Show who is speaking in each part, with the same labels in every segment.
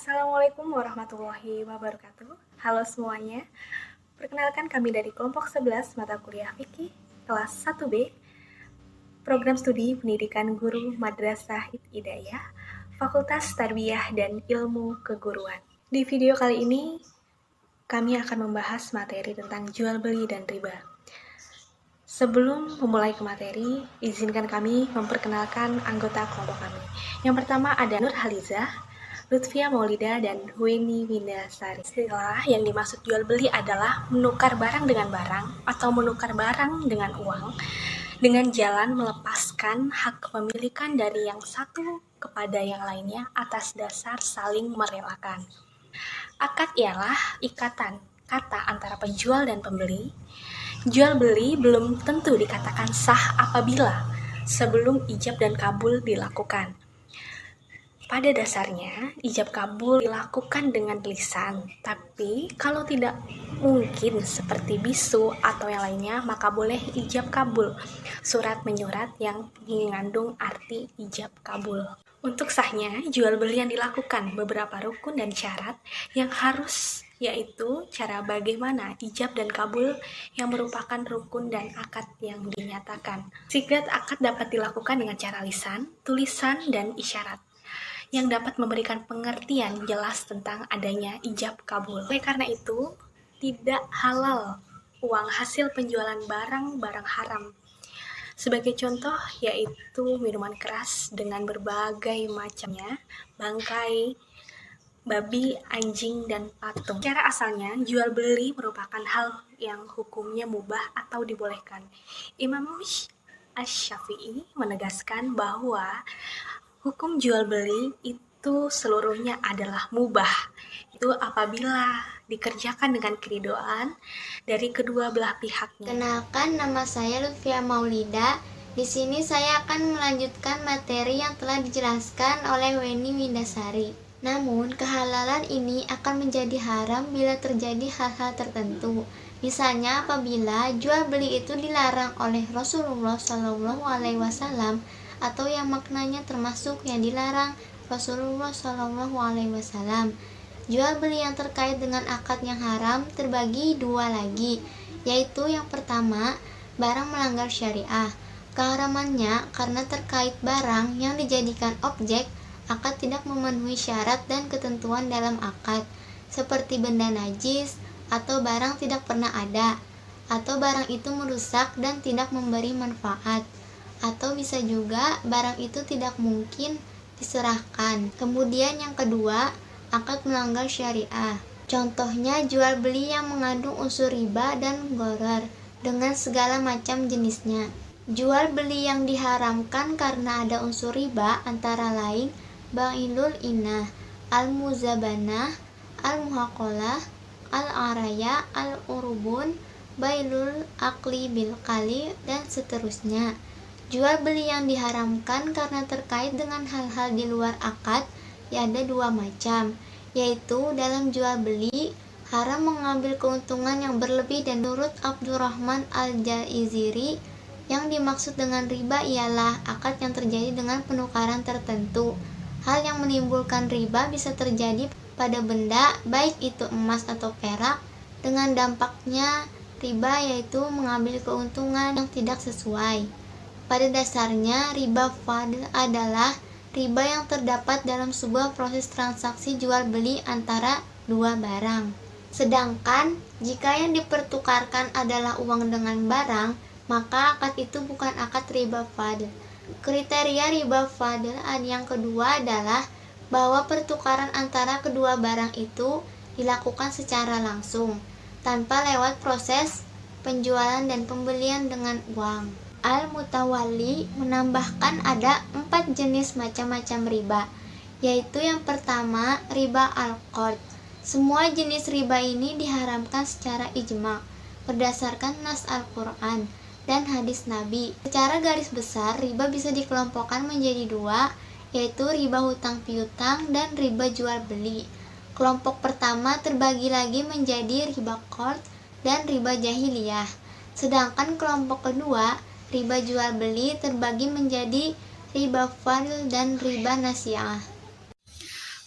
Speaker 1: Assalamualaikum warahmatullahi wabarakatuh. Halo semuanya. Perkenalkan kami dari kelompok 11 mata kuliah fikih kelas 1B, program studi pendidikan guru Madrasah Hidayah, Fakultas Tarbiyah dan Ilmu Keguruan. Di video kali ini kami akan membahas materi tentang jual beli dan riba. Sebelum memulai ke materi, izinkan kami memperkenalkan anggota kelompok kami. Yang pertama ada Nur Halizah, Lutfia Maulida, dan Hueni Windasari. Istilah yang dimaksud jual beli adalah menukar barang dengan barang atau menukar barang dengan uang dengan jalan melepaskan hak kepemilikan dari yang satu kepada yang lainnya atas dasar saling merelakan. Akad ialah ikatan kata antara penjual dan pembeli. Jual beli belum tentu dikatakan sah apabila sebelum ijab dan kabul dilakukan. Pada dasarnya, ijab kabul dilakukan dengan lisan, tapi kalau tidak mungkin seperti bisu atau yang lainnya, maka boleh ijab kabul, surat menyurat yang mengandung arti ijab kabul. Untuk sahnya, jual beli yang dilakukan beberapa rukun dan syarat yang harus, yaitu cara bagaimana ijab dan kabul yang merupakan rukun dan akad yang dinyatakan. Sigat akad dapat dilakukan dengan cara lisan, tulisan, dan isyarat yang dapat memberikan pengertian jelas tentang adanya ijab kabul. Oleh karena itu, tidak halal uang hasil penjualan barang-barang haram. Sebagai contoh yaitu minuman keras dengan berbagai macamnya, bangkai, babi, anjing, dan patung. Secara asalnya, jual beli merupakan hal yang hukumnya mubah atau dibolehkan. Imam Asy-Syafi'i menegaskan bahwa hukum jual beli itu seluruhnya adalah mubah. Itu apabila dikerjakan dengan keridoan dari kedua belah pihaknya.
Speaker 2: Kenalkan, nama saya Lutfia Maulida. Di sini saya akan melanjutkan materi yang telah dijelaskan oleh Hueni Windasari. Namun, kehalalan ini akan menjadi haram bila terjadi hal-hal tertentu. Misalnya apabila jual beli itu dilarang oleh Rasulullah SAW atau yang maknanya termasuk yang dilarang Rasulullah SAW. Jual beli yang terkait dengan akad yang haram terbagi dua lagi, yaitu yang pertama, barang melanggar syariah. Keharamannya karena terkait barang yang dijadikan objek, akad tidak memenuhi syarat dan ketentuan dalam akad, seperti benda najis atau barang tidak pernah ada, atau barang itu merusak dan tidak memberi manfaat, atau bisa juga barang itu tidak mungkin diserahkan. Kemudian yang kedua, akad melanggar syariah. Contohnya jual beli yang mengandung unsur riba dan gharar dengan segala macam jenisnya. Jual beli yang diharamkan karena ada unsur riba antara lain bai'ul inah, al-muzabanah, al-muhaqalah, al-araya, al-urubun, bai'ul akli bil kali, dan seterusnya. Jual beli yang diharamkan karena terkait dengan hal-hal di luar akad ada dua macam, yaitu dalam jual beli haram mengambil keuntungan yang berlebih, dan menurut Abdurrahman al-Jaiziri yang dimaksud dengan riba ialah akad yang terjadi dengan penukaran tertentu. Hal yang menimbulkan riba bisa terjadi pada benda, baik itu emas atau perak, dengan dampaknya riba yaitu mengambil keuntungan yang tidak sesuai. Pada dasarnya, riba fadl adalah riba yang terdapat dalam sebuah proses transaksi jual beli antara dua barang. Sedangkan, jika yang dipertukarkan adalah uang dengan barang, maka akad itu bukan akad riba fadl. Kriteria riba fadl yang kedua adalah bahwa pertukaran antara kedua barang itu dilakukan secara langsung, tanpa lewat proses penjualan dan pembelian dengan uang. Al-Mutawalli menambahkan ada 4 jenis macam-macam riba, yaitu yang pertama, riba al-qard. Semua jenis riba ini diharamkan secara ijma, berdasarkan nas Al-Quran dan hadis Nabi. Secara garis besar, riba bisa dikelompokkan menjadi dua, yaitu riba hutang piutang dan riba jual beli. Kelompok pertama terbagi lagi menjadi riba qard dan riba jahiliyah. Sedangkan kelompok kedua, riba jual beli, terbagi menjadi riba fadl dan riba nasi'ah.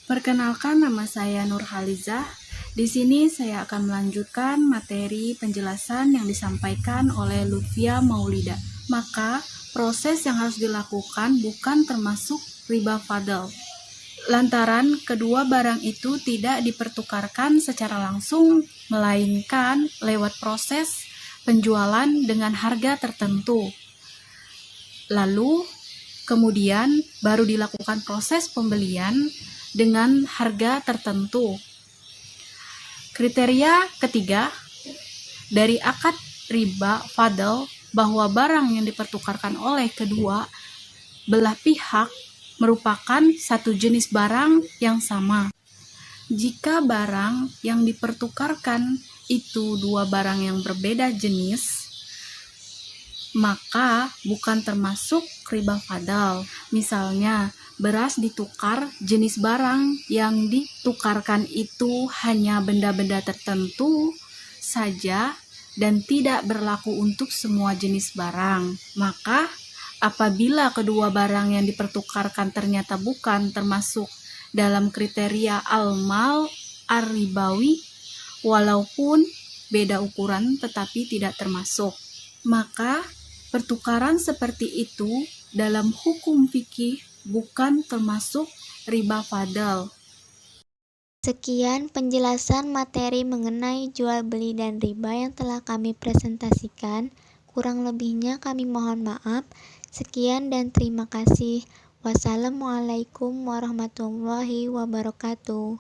Speaker 3: Perkenalkan, nama saya Nurhalizah. Di sini saya akan melanjutkan materi penjelasan yang disampaikan oleh Lutfia Maulida. Maka, proses yang harus dilakukan bukan termasuk riba fadl. Lantaran kedua barang itu tidak dipertukarkan secara langsung, melainkan lewat proses penjualan dengan harga tertentu. Lalu, kemudian baru dilakukan proses pembelian dengan harga tertentu. Kriteria ketiga dari akad riba fadl bahwa barang yang dipertukarkan oleh kedua belah pihak merupakan satu jenis barang yang sama. Jika barang yang dipertukarkan itu dua barang yang berbeda jenis, maka bukan termasuk riba fadl. Misalnya, beras ditukar, jenis barang yang ditukarkan itu hanya benda-benda tertentu saja dan tidak berlaku untuk semua jenis barang. Maka, apabila kedua barang yang dipertukarkan ternyata bukan termasuk dalam kriteria al-mal ar-ribawi, walaupun beda ukuran tetapi tidak termasuk, maka pertukaran seperti itu dalam hukum fikih bukan termasuk riba fadl.
Speaker 2: Sekian penjelasan materi mengenai jual beli dan riba yang telah kami presentasikan. Kurang lebihnya kami mohon maaf. Sekian dan terima kasih. Wassalamualaikum warahmatullahi wabarakatuh.